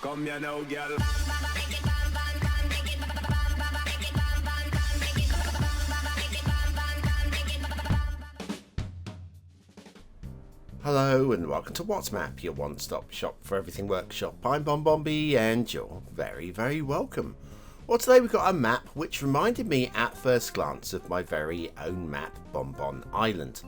Come here now, girl. Hello and welcome to What's Map, your one-stop shop for everything workshop. I'm BonBonB and you're very, very welcome. Well, today we've got a map which reminded me at first glance of my very own map, Bonbon Island.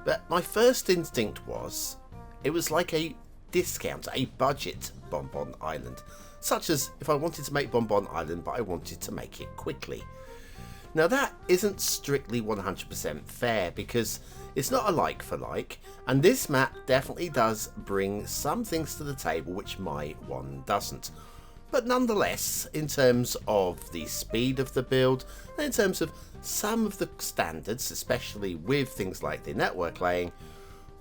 But my first instinct was, it was like a discount, a budget Bonbon Island. Such as if I wanted to make Bonbon Island but I wanted to make it quickly. Now that isn't strictly 100% fair because it's not a like for like, and this map definitely does bring some things to the table which my one doesn't. But nonetheless, in terms of the speed of the build, and in terms of some of the standards, especially with things like the network laying,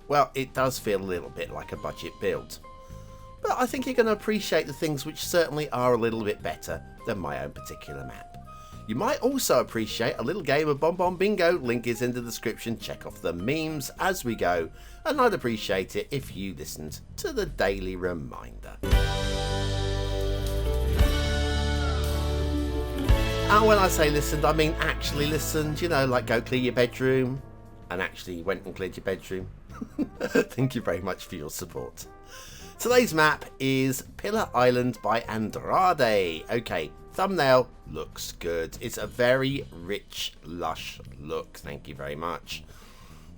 well, it does feel a little bit like a budget build. But I think you're going to appreciate the things which certainly are a little bit better than my own particular map. You might also appreciate a little game of BonBonBingo, link is in the description, check off the memes as we go, and I'd appreciate it if you listened to the daily reminder. And when I say listened, I mean actually listened, you know, like go clear your bedroom, and actually went and cleared your bedroom. Thank you very much for your support. Today's map is Pillar Island by Andrade. Okay, thumbnail looks good. It's a very rich, lush look. Thank you very much.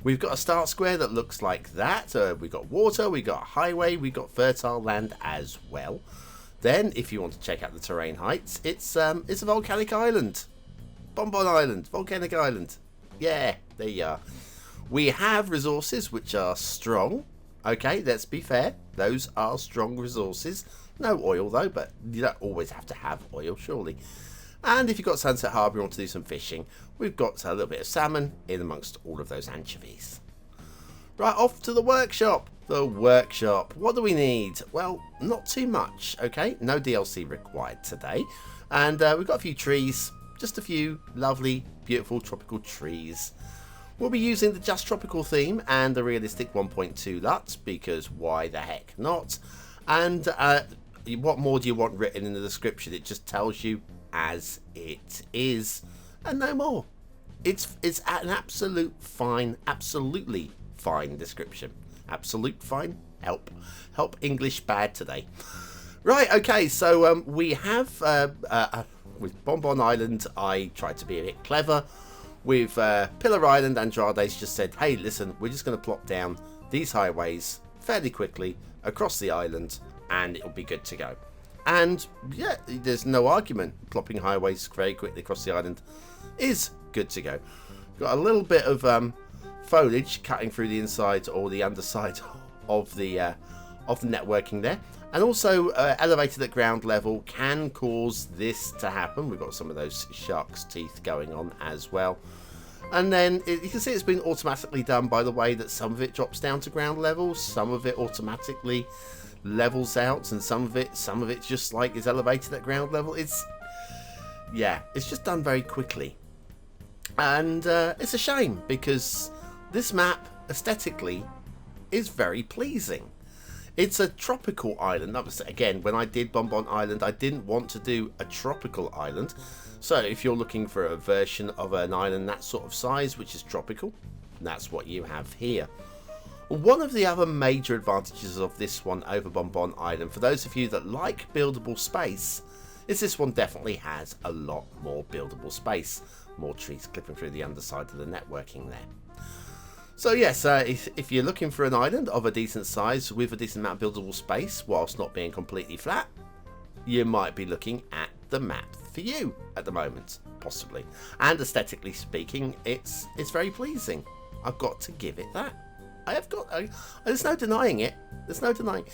We've got a start square that looks like that. We've got water, we've got a highway, we've got fertile land as well. Then, if you want to check out the terrain heights, it's a volcanic island. Bonbon Island, volcanic island. Yeah, there you are. We have resources which are strong. Okay, let's be fair. Those are strong resources. No oil though, but you don't always have to have oil, surely. And if you've got Sunset Harbour, you want to do some fishing, we've got a little bit of salmon in amongst all of those anchovies. Right, off to the workshop. The workshop. What do we need? Well, not too much, okay? No DLC required today. And we've got a few trees. Just a few lovely, beautiful tropical trees. We'll be using the Just Tropical theme and the realistic 1.2 LUT, because why the heck not? And what more do you want written in the description? It just tells you as it is, and no more. It's an absolutely fine description. Absolute fine. Help English bad today. Right, okay, so we have with Bonbon Island, I tried to be a bit clever. With Pillar Island, Andrade's just said, hey, listen, we're just going to plop down these highways fairly quickly across the island and it'll be good to go. And yeah, there's no argument. Plopping highways very quickly across the island is good to go. Got a little bit of foliage cutting through the inside or the underside of the networking there. And also elevated at ground level can cause this to happen. We've got some of those shark's teeth going on as well. And then you can see it's been automatically done by the way that some of it drops down to ground level, some of it automatically levels out, and some of it just like is elevated at ground level. It's just done very quickly. And it's a shame because this map aesthetically is very pleasing. It's a tropical island. That was, again, when I did Bonbon Island, I didn't want to do a tropical island. So if you're looking for a version of an island that sort of size, which is tropical, that's what you have here. One of the other major advantages of this one over Bonbon Island, for those of you that like buildable space, is this one definitely has a lot more buildable space. More trees clipping through the underside of the networking there. So yes, if you're looking for an island of a decent size with a decent amount of buildable space whilst not being completely flat, you might be looking at the map for you at the moment, possibly. And aesthetically speaking, it's very pleasing. I've got to give it that. There's no denying it. There's no denying.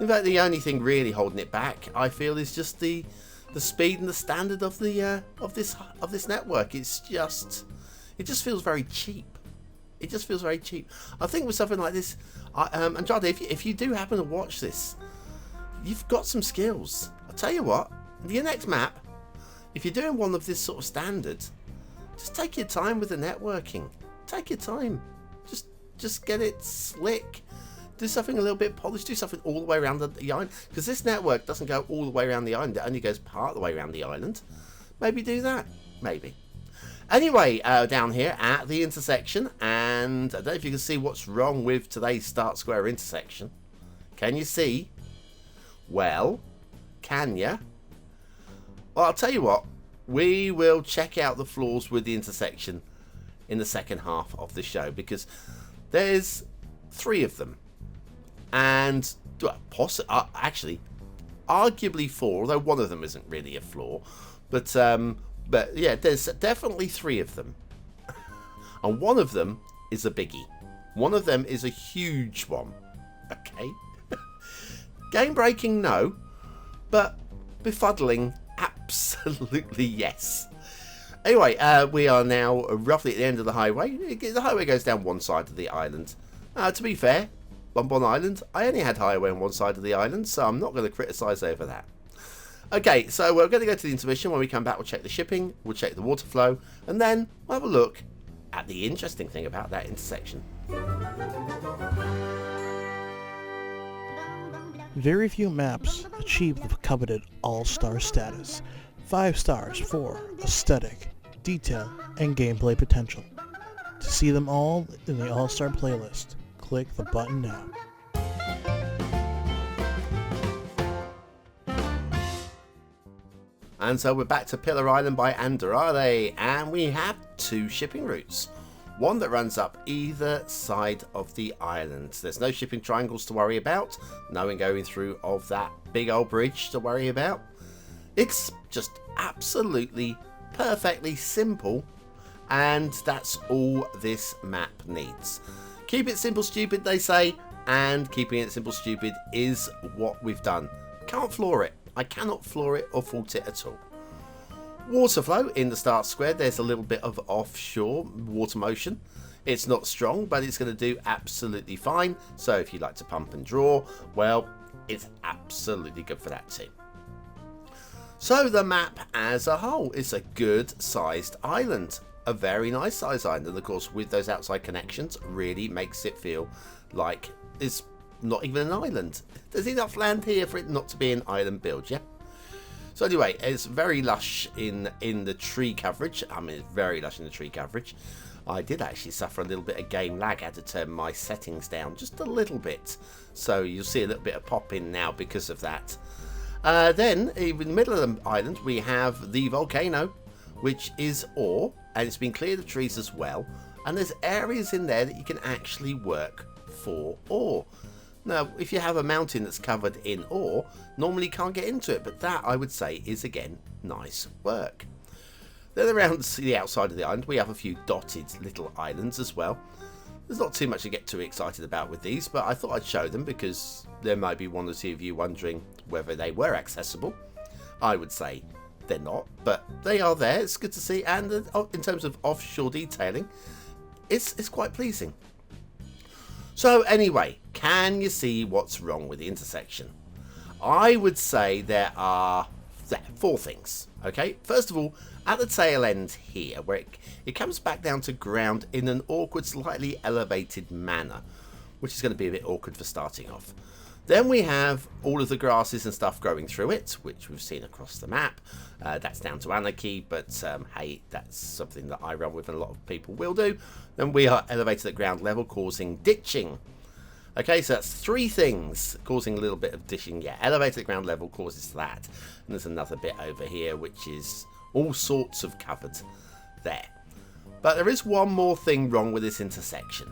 In fact, the only thing really holding it back, I feel, is just the speed and the standard of the of this network. It just feels very cheap. It just feels very cheap. I think with something like this, Andrade, if you do happen to watch this, you've got some skills. I'll tell you what, your next map, if you're doing one of this sort of standard, just take your time with the networking. Take your time. Just get it slick. do something a little bit polished, do something all the way around the island, because this network doesn't go all the way around the island, it only goes part of the way around the island. Maybe do that, maybe. Anyway, down here at the intersection, and I don't know if you can see what's wrong with today's Start Square intersection. Can you see? Well, can you? Well, I'll tell you what, we will check out the flaws with the intersection in the second half of the show, because there's 3 of them. And, actually, arguably 4, although one of them isn't really a flaw. But yeah, there's definitely 3 of them. And one of them is a biggie. One of them is a huge one. Okay? Game breaking, no. But befuddling, absolutely yes. Anyway, we are now roughly at the end of the highway. The highway goes down one side of the island. To be fair, BonBon Island, I only had highway on one side of the island, so I'm not going to criticise over that. Okay, so we're going to go to the intermission. When we come back, we'll check the shipping, we'll check the water flow, and then we'll have a look at the interesting thing about that intersection. Very few maps achieve the coveted all-star status. 5 stars for aesthetic, detail, and gameplay potential. To see them all in the all-star playlist, click the button now. And so we're back to Pillar Island by Andrade, and we have 2 shipping routes. One that runs up either side of the island. There's no shipping triangles to worry about, no one going through of that big old bridge to worry about. It's just absolutely perfectly simple, and that's all this map needs. Keep it simple stupid, they say, and keeping it simple stupid is what we've done. Can't flaw it. I cannot flaw it or fault it at all. Water flow in the start square, there's a little bit of offshore water motion. It's not strong, but it's going to do absolutely fine. So if you like to pump and draw, well, it's absolutely good for that too. So the map as a whole is a good sized island. A very nice sized island, and of course with those outside connections really makes it feel like it's not even an island. There's enough land here for it not to be an island build, yeah? So anyway, it's very lush in the tree coverage. I mean, it's very lush in the tree coverage. I did actually suffer a little bit of game lag. I had to turn my settings down just a little bit. So you'll see a little bit of pop in now because of that. Then, in the middle of the island, we have the volcano, which is ore, and it's been cleared of trees as well. And there's areas in there that you can actually work for ore. Now, if you have a mountain that's covered in ore, normally you can't get into it, but that, I would say, is, again, nice work. Then around the outside of the island, we have a few dotted little islands as well. There's not too much to get too excited about with these, but I thought I'd show them because there might be one or two of you wondering whether they were accessible. I would say they're not, but they are there. It's good to see, and in terms of offshore detailing, it's quite pleasing. So anyway, can you see what's wrong with the intersection? I would say there are 4 things. Okay, first of all, at the tail end here, where it comes back down to ground in an awkward, slightly elevated manner, which is going to be a bit awkward for starting off. Then we have all of the grasses and stuff growing through it, which we've seen across the map. That's down to anarchy, but hey, that's something that I run with and a lot of people will do. Then we are elevated at ground level, causing ditching. Okay, so that's 3 things causing a little bit of ditching. Yeah, elevated at ground level causes that. And there's another bit over here, which is all sorts of covered there. But there is one more thing wrong with this intersection.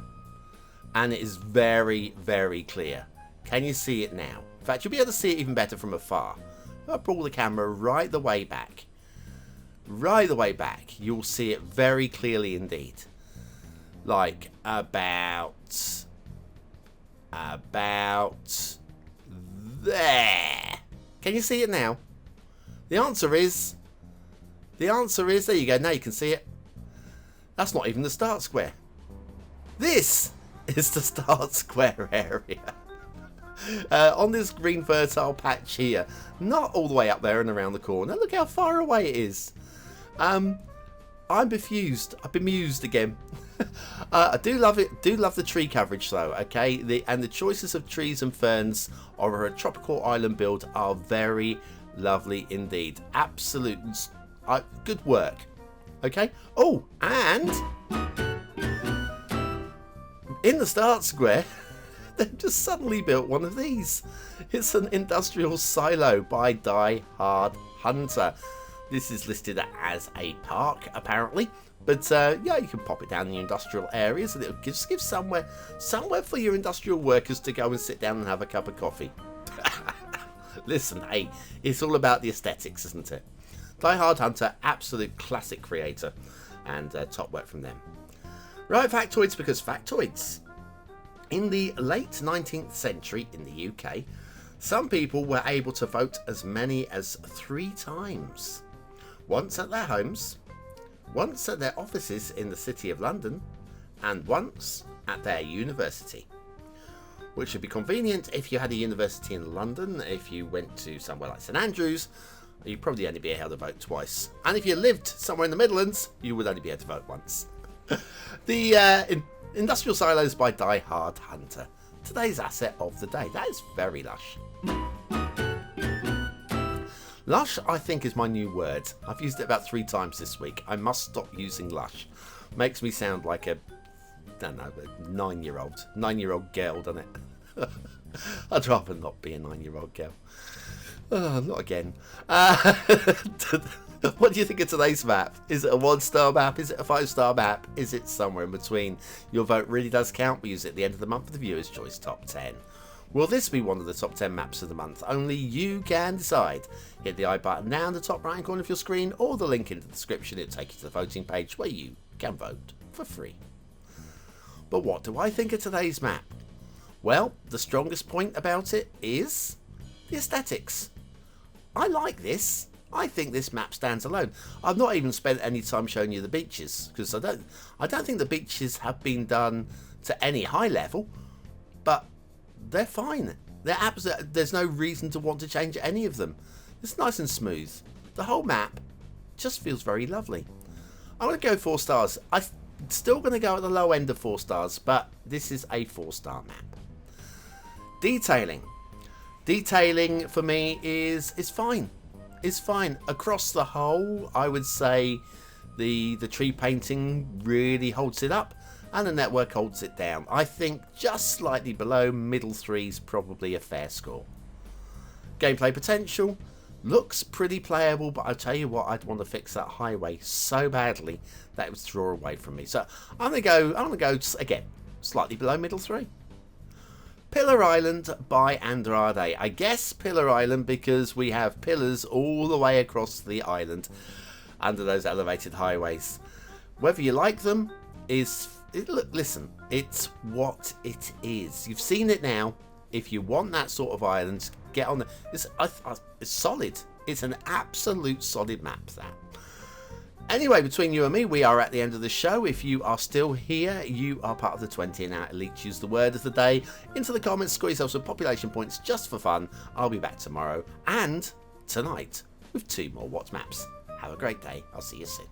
And it is very, very clear. Can you see it now? In fact, you'll be able to see it even better from afar. If I pull the camera right the way back, you'll see it very clearly indeed. Like about there. Can you see it now? The answer is, there you go, now you can see it. That's not even the start square. This is the start square area. On this green fertile patch here, not all the way up there and around the corner. Look how far away it is. I'm bemused. I've bemused again. I do love it. Do love the tree coverage though. Okay, the choices of trees and ferns over a tropical island build are very lovely indeed. Absolute good work. Okay. Oh, and in the start square, they've just suddenly built one of these. It's an industrial silo by DieHardHunter. This is listed as a park, apparently. But yeah, you can pop it down in the industrial areas, and it'll just give somewhere for your industrial workers to go and sit down and have a cup of coffee. Listen, hey, it's all about the aesthetics, isn't it? DieHardHunter, absolute classic creator, and top work from them. Right, factoids, because factoids. In the late 19th century in the UK, some people were able to vote as many as 3 times. Once at their homes, once at their offices in the City of London, and once at their university. Which would be convenient if you had a university in London. If you went to somewhere like St Andrews, you'd probably only be able to vote twice. And if you lived somewhere in the Midlands, you would only be able to vote once. The Industrial Silos by DieHardHunter. Today's asset of the day. That is very lush. Lush, I think, is my new word. I've used it about 3 times this week. I must stop using lush. Makes me sound like a 9-year-old girl, doesn't it? I'd rather not be a 9-year-old girl. Oh, not again. What do you think of today's map? Is it a 1-star map? Is it a 5-star map? Is it somewhere in between? Your vote really does count. We use it at the end of the month for the Viewer's Choice Top 10. Will this be one of the top 10 maps of the month? Only you can decide. Hit the I button now in the top right corner of your screen, or the link in the description. It'll take you to the voting page where you can vote for free. But what do I think of today's map? Well, the strongest point about it is the aesthetics. I like this. I think this map stands alone. I've not even spent any time showing you the beaches, because I don't think the beaches have been done to any high level, but they're fine. They're absolute. There's no reason to want to change any of them. It's nice and smooth. The whole map just feels very lovely. I'm going to go 4 stars. I'm still going to go at the low end of 4 stars, but this is a 4-star map. Detailing. Detailing for me is fine. It's fine. Across the whole, I would say the tree painting really holds it up, and the network holds it down. I think just slightly below, middle 3's probably a fair score. Gameplay potential looks pretty playable, but I tell you what, I'd want to fix that highway so badly that it would draw away from me. So I'm gonna go again, slightly below middle 3. Pillar Island by Andrade. I guess Pillar Island because we have pillars all the way across the island under those elevated highways. Whether you like them listen, it's what it is. You've seen it now. If you want that sort of island, get on there. It's solid. It's an absolute solid map, that. Anyway, between you and me, we are at the end of the show. If you are still here, you are part of the 20 and out elite. Choose the word of the day into the comments. Score yourself some population points just for fun. I'll be back tomorrow and tonight with 2 more What maps. Have a great day. I'll see you soon.